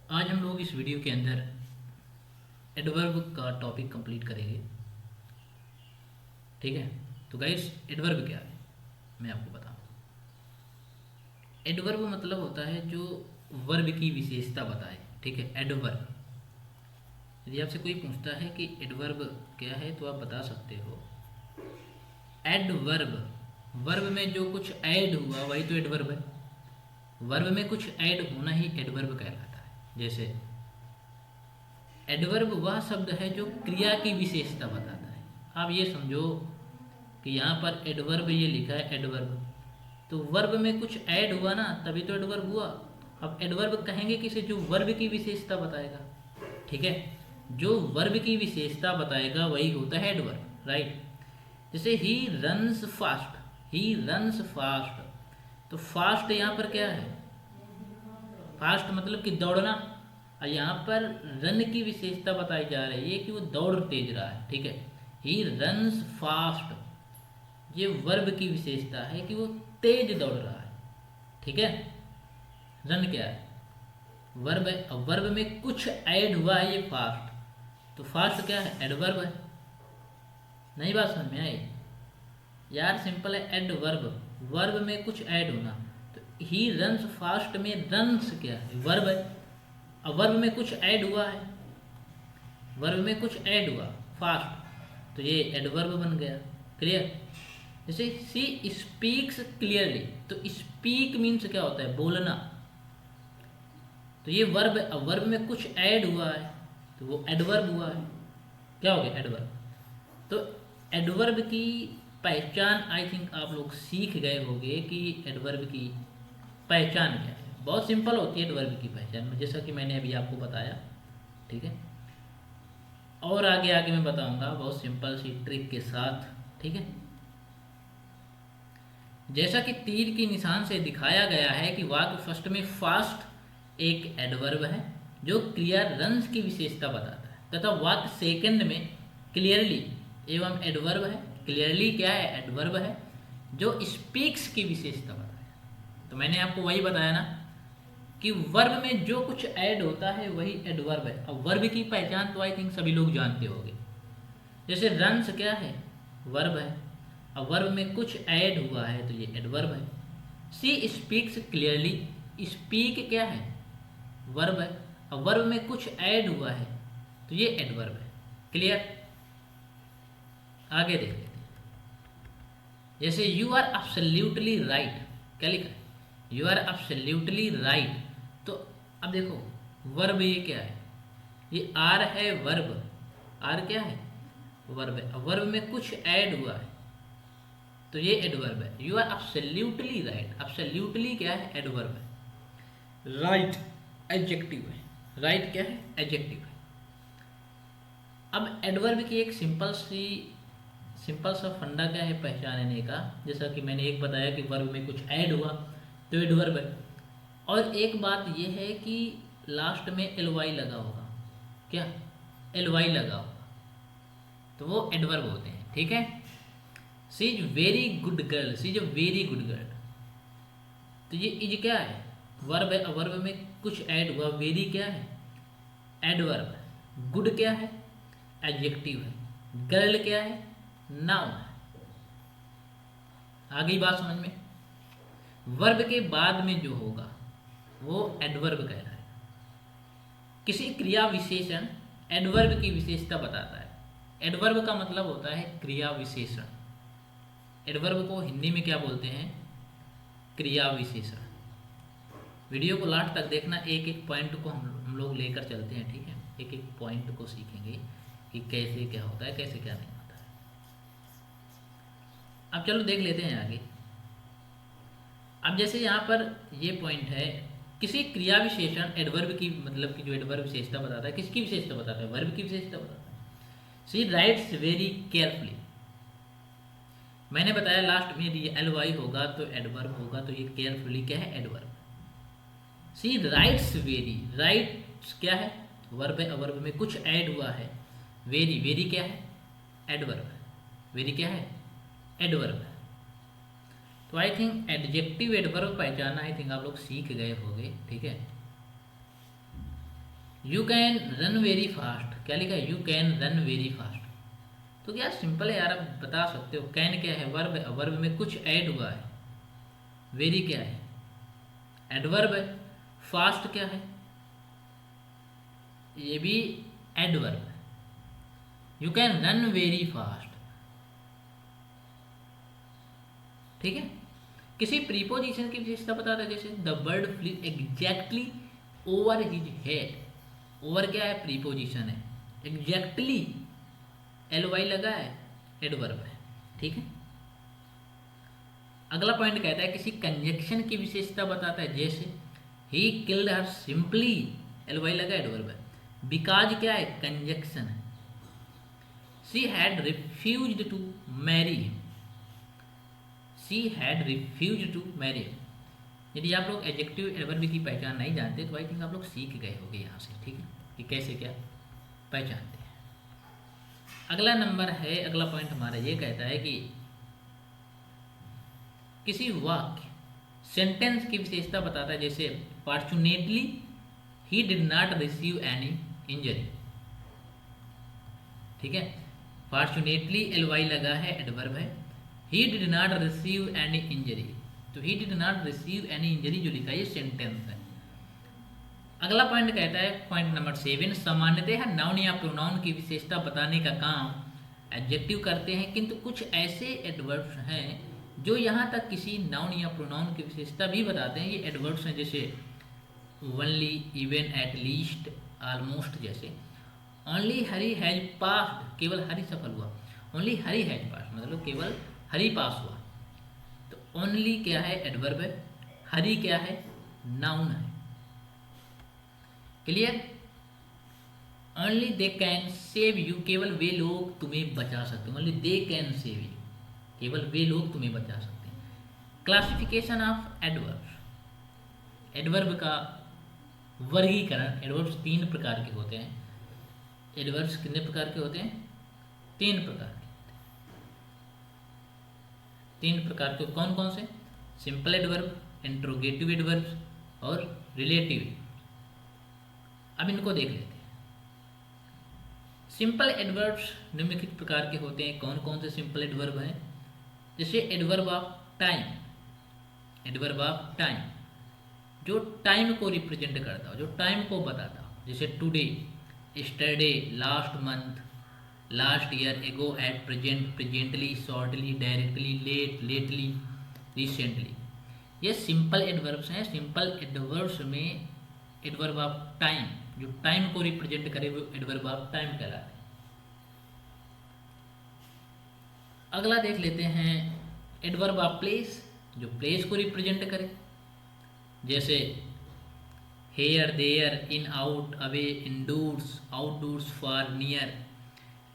आज हम लोग इस वीडियो के अंदर एडवर्ब का टॉपिक कंप्लीट करेंगे। ठीक है, तो गाइस एडवर्ब क्या है मैं आपको बताऊं। एडवर्ब मतलब होता है जो वर्ब की विशेषता बताए। ठीक है, एडवर्ब। यदि आपसे कोई पूछता है कि एडवर्ब क्या है तो आप बता सकते हो एडवर्ब, वर्ब में जो कुछ ऐड हुआ वही तो एडवर्ब है। वर्ब में कुछ ऐड होना ही एडवर्ब कहलाता है। जैसे एडवर्ब वह शब्द है जो क्रिया की विशेषता बताता है। आप ये समझो कि यहाँ पर एडवर्ब ये लिखा है एडवर्ब, तो वर्ब में कुछ ऐड हुआ ना तभी तो एडवर्ब हुआ। अब एडवर्ब कहेंगे किसे? जो वर्ब की विशेषता बताएगा। ठीक है, जो वर्ब की विशेषता बताएगा वही होता है एडवर्ब, राइट। जैसे he runs fast, he runs fast, तो फास्ट यहाँ पर क्या है? फास्ट मतलब कि दौड़ना। और यहाँ पर रन की विशेषता बताई जा रही है कि वो दौड़ तेज रहा है। ठीक है, ही रन्स फास्ट, ये वर्ब की विशेषता है कि वो तेज दौड़ रहा है। ठीक है, रन क्या है? वर्ब है। अब वर्ब में कुछ ऐड हुआ है, ये फास्ट, तो फास्ट क्या है? एडवर्ब है। नहीं बात समझ में आई यार? सिंपल है, एडवर्ब, वर्ब में कुछ ऐड होना। तो ही रन्स फास्ट में रन्स क्या है? वर्ब है। अब वर्ब में कुछ ऐड हुआ है, वर्ब में कुछ ऐड हुआ फास्ट, तो ये एडवर्ब बन गया। क्लियर? जैसे सी स्पीक्स क्लियरली, तो स्पीक मीन्स क्या होता है? बोलना। तो ये वर्ब है। अब वर्ब में कुछ ऐड हुआ है तो वो एडवर्ब हुआ है। क्या हो गया? एडवर्ब। तो एडवर्ब की पहचान आई थिंक आप लोग सीख गए होंगे कि एडवर्ब की पहचान क्या है। बहुत सिंपल होती है एडवर्ब की पहचान, जैसा कि मैंने अभी आपको बताया। ठीक है, और आगे आगे मैं बताऊंगा बहुत सिंपल सी ट्रिक के साथ। ठीक है, जैसा कि तीर की निशान से दिखाया गया है कि वाक्य फर्स्ट में फास्ट एक एडवर्ब है जो क्रिया रन्स की विशेषता बताता है, तथा वाक्य सेकंड में क्लियरली एवं एडवर्ब है। क्लियरली क्या है? एडवर्ब है जो स्पीक्स की विशेषता बताता है। तो मैंने आपको वही बताया ना कि वर्ब में जो कुछ ऐड होता है वही एडवर्ब है। अब वर्ब की पहचान तो आई थिंक सभी लोग जानते होंगे। जैसे रन्स क्या है? वर्ब है। अब वर्ब में कुछ ऐड हुआ है तो ये एडवर्ब है। सी स्पीक्स क्लियरली, स्पीक क्या है? वर्ब है। अब वर्ब में कुछ ऐड हुआ है तो ये एडवर्ब है। क्लियर? आगे देख लेते हैं। जैसे यू आर एब्सोल्युटली राइट, क्या लिखा है? You are absolutely right. तो अब देखो वर्ब ये क्या है? ये आर है, वर्ब। आर क्या है? वर्ब है। अब वर्ब में कुछ ऐड हुआ है तो ये एडवर्ब है। You are absolutely right. Absolutely क्या है? एडवर्ब है। राइट एडजेक्टिव है। राइट क्या है? एडजेक्टिव है। अब एडवर्ब की एक सिंपल सा फंडा क्या है पहचानने का? जैसा कि मैंने एक बताया कि वर्ब में कुछ ऐड हुआ तो एडवर्ब है। और एक बात यह है कि लास्ट में एल वाई लगा होगा। क्या? एल वाई लगा होगा तो वो एडवर्ब होते हैं। ठीक है, she is very good girl, she is a very good girl, तो ये इज क्या है? वर्ब है। वर्ब में कुछ ऐड हुआ, वेरी क्या है? एडवर्ब है। गुड क्या है? एडजेक्टिव है। गर्ल क्या है? नाउन है। आ गई बात समझ में? वर्ब के बाद में जो होगा वो एडवर्ब कहलाएगा। किसी क्रिया विशेषण एडवर्ब की विशेषता बताता है। एडवर्ब का मतलब होता है क्रिया विशेषण। एडवर्ब को हिंदी में क्या बोलते हैं? क्रिया विशेषण। वीडियो को लास्ट तक देखना, एक एक पॉइंट को हम लोग लेकर चलते हैं। ठीक है, एक एक पॉइंट को सीखेंगे कि कैसे क्या होता है, कैसे क्या नहीं होता है। अब चलो देख लेते हैं आगे। अब जैसे यहाँ पर ये पॉइंट है, किसी क्रिया विशेषण एडवर्ब की, मतलब कि जो एडवर्ब विशेषता बताता है, किसकी विशेषता बताता है? वर्ब की विशेषता बताता है। सी राइट्स वेरी केयरफुली। मैंने बताया लास्ट में यदि एल वाई होगा तो एडवर्ब होगा, तो ये केयरफुली क्या है? एडवर्ब। सी राइट्स वेरी, राइट्स क्या है? वर्ब है। वर्ब में कुछ ऐड हुआ है, वेरी, वेरी क्या है? एडवर्ब है। वेरी क्या है? एडवर्ब है। तो आई थिंक एडजेक्टिव एडवर्ब पहचाना आई थिंक आप लोग सीख गए होंगे। ठीक है, you can run very fast, क्या लिखा है, you can run very fast. तो क्या सिंपल है यार, आप बता सकते हो। कैन क्या है, वर्ब है, वर्ब में कुछ ऐड हुआ है। वेरी क्या है, एडवर्ब है। फास्ट क्या है, ये भी एडवर्ब है। You can run very fast, ठीक है। किसी प्रीपोजिशन की विशेषता बताता है, जैसे the bird flew exactly over his head. Over क्या है, प्रीपोजिशन है। एग्जैक्टली एल वाई लगा है, एडवर्ब है, ठीक है। अगला पॉइंट कहता है किसी कंजक्शन की विशेषता बताता है, जैसे he killed her simply, L Y लगा एडवर्ब है। बिकॉज क्या है, कंजक्शन है। She had refused to marry him, she had refused to marry him. यदि आप लोग एडजेक्टिव एडवर्ब की पहचान नहीं जानते तो आई थिंक आप लोग सीख गए होंगे यहाँ से, ठीक है, कि कैसे क्या पहचानते हैं। अगला नंबर है, अगला पॉइंट हमारा ये कहता है कि किसी वाक्य सेंटेंस की विशेषता बताता है, जैसे fortunately he did not receive any injury, ठीक है। फॉर्चुनेटली एल वाई लगा है, एडवर्ब है। He did not receive any injury, तो he did not receive any injury जो लिखा है ये सेंटेंस है। अगला पॉइंट कहता है, पॉइंट नंबर 7, सामान्यतः नाउन या प्रोनाउन की विशेषता बताने का काम एडजेक्टिव करते हैं, किंतु कुछ ऐसे एडवर्ब्स हैं जो यहाँ तक किसी नाउन या प्रोनाउन की विशेषता भी बताते हैं। ये एडवर्ब्स हैं जैसे only, even, at least, almost जैसे। ओनली हरी हैज पास्ड, केवल हरी सफल हुआ। ओनली हरी हैज पास्ड मतलब केवल हरी पास हुआ। तो ओनली क्या है, एडवर्ब है। हरी क्या है, नाउन है। Clear. Only they can save you, केवल वे लोग तुम्हें बचा सकते हैं। Only they can save you, केवल वे लोग तुम्हें बचा सकते हैं। क्लासिफिकेशन ऑफ एडवर्ब, एडवर्ब का वर्गीकरण। एडवर्ब्स 3 प्रकार के होते हैं। एडवर्ब्स कितने प्रकार के होते हैं, 3 प्रकार के। 3 प्रकार के कौन कौन से, सिंपल एडवर्ब, इंट्रोगेटिव एडवर्ब और रिलेटिव। अब इनको देख लेते हैं। सिंपल एडवर्ब्स निम्नलिखित प्रकार के होते हैं। कौन कौन से सिंपल एडवर्ब हैं, जैसे adverb of time. Adverb of time जो टाइम को रिप्रेजेंट करता हो, जो टाइम को बताता हो, जैसे today, yesterday, last month, last year, ago, at present, presently, shortly, directly, late, lately, recently. ये सिंपल एडवर्ब्स हैं। सिंपल एडवर्ब्स में एडवर्ब ऑफ टाइम जो टाइम को रिप्रेजेंट करे वो एडवर्ब ऑफ टाइम कहलाता है। अगला देख लेते हैं एडवर्ब ऑफ प्लेस जो प्लेस को रिप्रेजेंट करे, जैसे here, there, in, out, away, indoors, outdoors, far, near.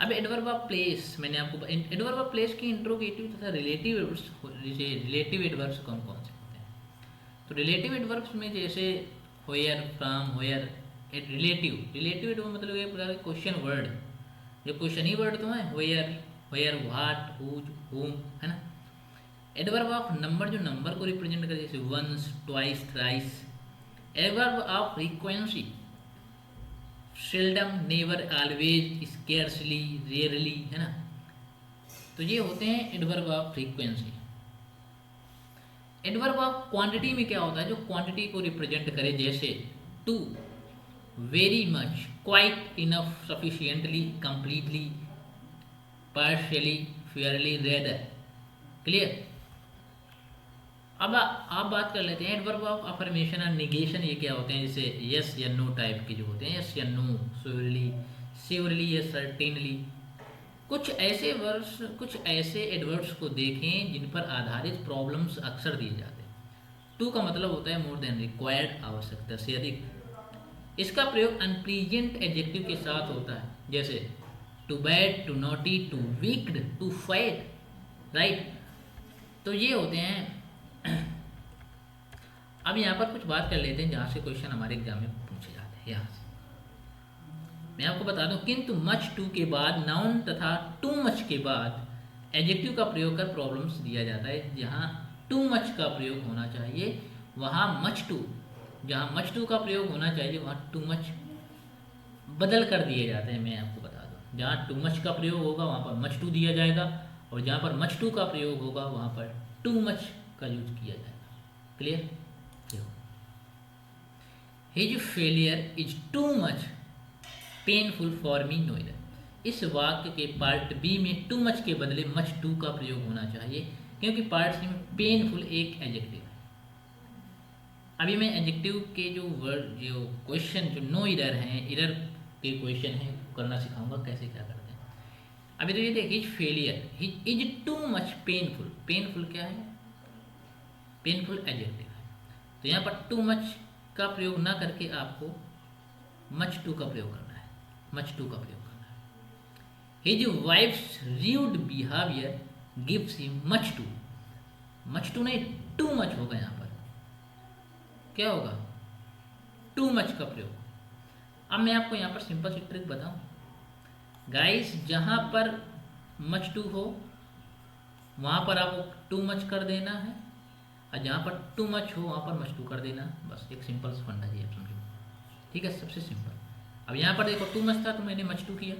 अब एडवर्ब ऑफ प्लेस मैंने आपको एडवर्ब ऑफ प्लेस की इंट्रोगेटिव तथा रिलेटिव एडवर्ब्स, जैसे रिलेटिव एडवर्ब्स कौन कौन से होते हैं। तो रिलेटिव एडवर्ब्स में जैसे where, from, where. Relative adverb मतलब एक प्रकार का क्वेश्चन वर्ड, जो क्वेश्चन ही वर्ड तो है। व्हेयर, व्हाट, हुज, हुम, है ना। एडवर्ब ऑफ नंबर जो नंबर को रिप्रेजेंट करे, जैसे once, twice, thrice. Adverb of frequency, seldom, never, always, scarcely, rarely, है ना। तो ये होते हैं adverb of frequency. Adverb of quantity में क्या होता है, जो क्वांटिटी को रिप्रेजेंट करे, जैसे too, very much, quite, enough, sufficiently, completely, partially, fairly, rather. Clear. अब आप बात कर लेते हैं एडवर्ब ऑफ अफर्मेशन और निगेशन। ये क्या होते हैं, जैसे यस या नो टाइप के जो होते हैं, यस या नो, श्योरली, श्योरली या सर्टेनली। कुछ ऐसे वर्ड्स, कुछ ऐसे एडवर्ब्स को देखें जिन पर आधारित प्रॉब्लम्स अक्सर दिए जाते हैं। टू का मतलब होता है मोर देन, रिक्वायर्ड, आवश्यकता से अधिक। इसका प्रयोग अनप्लीजेंट एडजेक्टिव के साथ होता है, जैसे too bad, too naughty, too wicked, too fat, right. तो ये होते हैं। अब यहाँ पर कुछ बात कर लेते हैं जहाँ से क्वेश्चन हमारे एग्जाम में पूछे जाते हैं। यहाँ से मैं आपको बता दूं, किंतु मच टू के बाद नाउन तथा टू मच के बाद एडजेक्टिव का प्रयोग कर प्रॉब्लम्स दिया जाता है। जहाँ टू मच का प्रयोग होना चाहिए वहाँ मच टू, जहाँ मच टू का प्रयोग होना चाहिए वहाँ टू मच बदल कर दिए जाते हैं। मैं आपको बता दूं, जहाँ टू मच का प्रयोग होगा वहाँ पर मच टू दिया जाएगा, और जहाँ पर मच टू का प्रयोग होगा वहाँ पर टू मच का यूज किया जाएगा। क्लियर? देखो, his failure is too much painful for me neither. इस वाक्य के पार्ट बी में टू मच के बदले मच टू का प्रयोग होना चाहिए, क्योंकि पार्ट सी में पेनफुल एक एडजेक्टिव है। अभी मैं एडजेक्टिव के जो वर्ड, जो क्वेश्चन, जो नो इरर हैं, इरर के क्वेश्चन हैं, करना सिखाऊंगा कैसे क्या करते हैं। अभी तो ये देखिए, his failure, his is too much painful. Painful क्या है? पेनफुल एडजेक्टिव है। तो यहाँ पर टू मच का प्रयोग ना करके आपको मच टू का प्रयोग करना है, मच टू का प्रयोग करना है। His wife's rude behaviour gives him much too. Much too नहीं, टू मच होगा यहाँ पर। क्या होगा? टू मच का प्रयोग। अब मैं आपको यहाँ पर सिंपल सी ट्रिक बताऊं गाइस, जहाँ पर मच टू हो वहाँ पर आपको टू मच कर देना है, और जहाँ पर टू मच हो वहाँ पर मच टू कर देना। बस एक सिंपल सा फंडा जी, आप समझो। ठीक है, सबसे सिंपल। अब यहाँ पर देखो, टू मच था तो मैंने मच टू किया,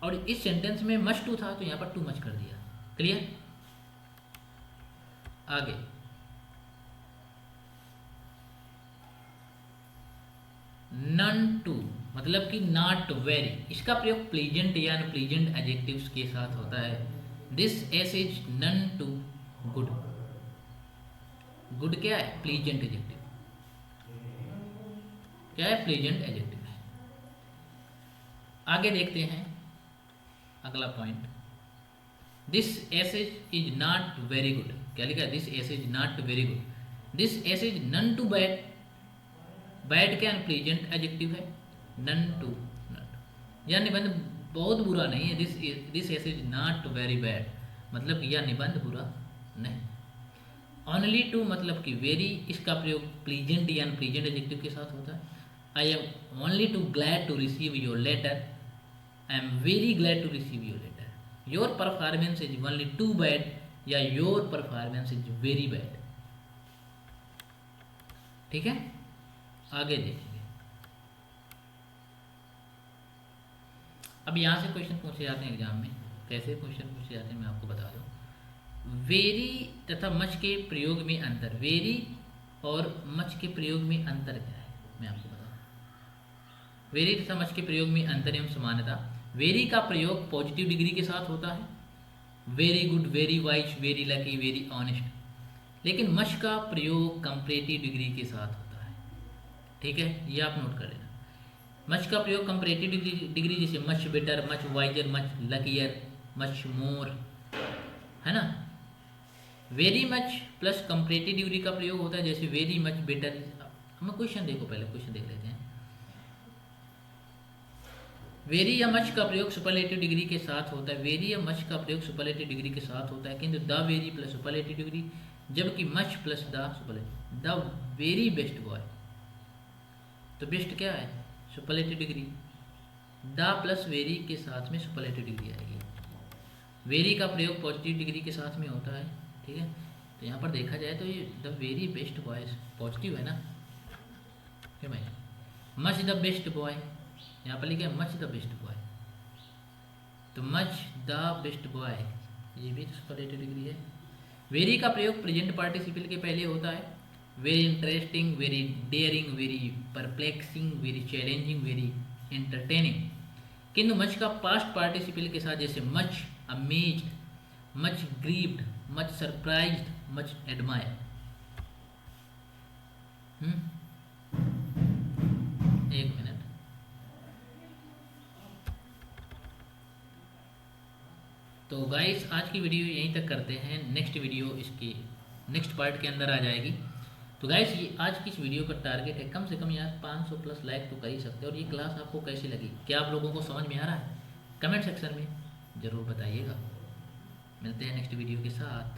और इस सेंटेंस में मच टू था तो यहाँ पर टू मच कर दिया। क्लियर? आगे नन टू, मतलब कि नॉट वेरी। इसका प्रयोग प्लीजेंट या अनप्लीजेंट एडजेक्टिव्स के साथ होता है। This essay is none too good. Good क्या है? Pleasant adjective. क्या है? प्लीजेंट एडजेक्टिव है। आगे देखते हैं अगला point. This essay is not very good. क्या लिखा है? This essay is not very good. This essay is none too bad. Bad क्या? अनप्लीजेंट एडजेक्टिव है। नन टू, नॉट, यह निबंध बहुत बुरा नहीं है। This essay is not very bad, मतलब कि यह निबंध बुरा नहीं। ओनली टू मतलब कि वेरी, इसका प्रयोग प्लीजेंट या अनप्लीजेंट एडजेक्टिव के साथ होता है। I am only too glad to receive your letter. I am very glad to receive your letter. Your performance is only too bad, या your performance is very bad. ठीक है, आगे देखेंगे। अब यहाँ से क्वेश्चन पूछे जाते हैं एग्जाम में। कैसे क्वेश्चन पूछे जाते हैं मैं आपको बता दूँ। वेरी तथा मच के प्रयोग में अंतर। वेरी और मच के प्रयोग में अंतर क्या है मैं आपको बताऊँ। वेरी तथा मच के प्रयोग में अंतर एवं समानता। वेरी का प्रयोग पॉजिटिव डिग्री के साथ होता है। Very good, very wise, very lucky, very honest. लेकिन मच का प्रयोग कंपैरेटिव डिग्री के साथ होता है। ठीक है, ये आप नोट कर लेना। मच का प्रयोग कंपैरेटिव डिग्री, जैसे much better, much wiser, much luckier, much more, है ना। Very much plus comparative degree का प्रयोग होता है, जैसे वेरी मच बेटर। हम क्वेश्चन देखो, पहले क्वेश्चन देख लेते हैं। वेरी या मच का प्रयोग सुपरलेटिव डिग्री के साथ होता है। वेरी या मच का प्रयोग सुपरलेटिव डिग्री के साथ होता है, किंतु the very plus superlative degree, जबकि much plus the superlative. The very best boy, तो बेस्ट क्या है? Superlative degree. The plus very के साथ में सुपरलेटिव डिग्री आएगी। वेरी का प्रयोग पॉजिटिव डिग्री के साथ में होता है। ठीक है, तो यहाँ पर देखा जाए तो ये the very best boy positive है ना। क्यों भाई? मच द बेस्ट बॉय, यहाँ पर लिखा है मच द बेस्ट बॉय, तो मच द बेस्ट बॉय ये भी सुपरलेटिव डिग्री है। वेरी का प्रयोग प्रेजेंट पार्टिसिपल के पहले होता है। Very interesting, very dairying, very perplexing, very challenging, very entertaining. किंतु मच का पास्ट पार्टिसिपल के साथ, जैसे much amazed, much grieved, much surprised, much admire. एक मिनट। तो गाइस आज की वीडियो यहीं तक करते हैं। नेक्स्ट वीडियो इसकी नेक्स्ट पार्ट के अंदर आ जाएगी। तो गाइस ये आज की इस वीडियो का टारगेट है कम से कम यार 500 प्लस लाइक तो कर ही सकते हैं। और ये क्लास आपको कैसी लगी, क्या आप लोगों को समझ में आ रहा है? कमेंट सेक्शन में ज़रूर बताइएगा। मिलते हैं नेक्स्ट वीडियो के साथ।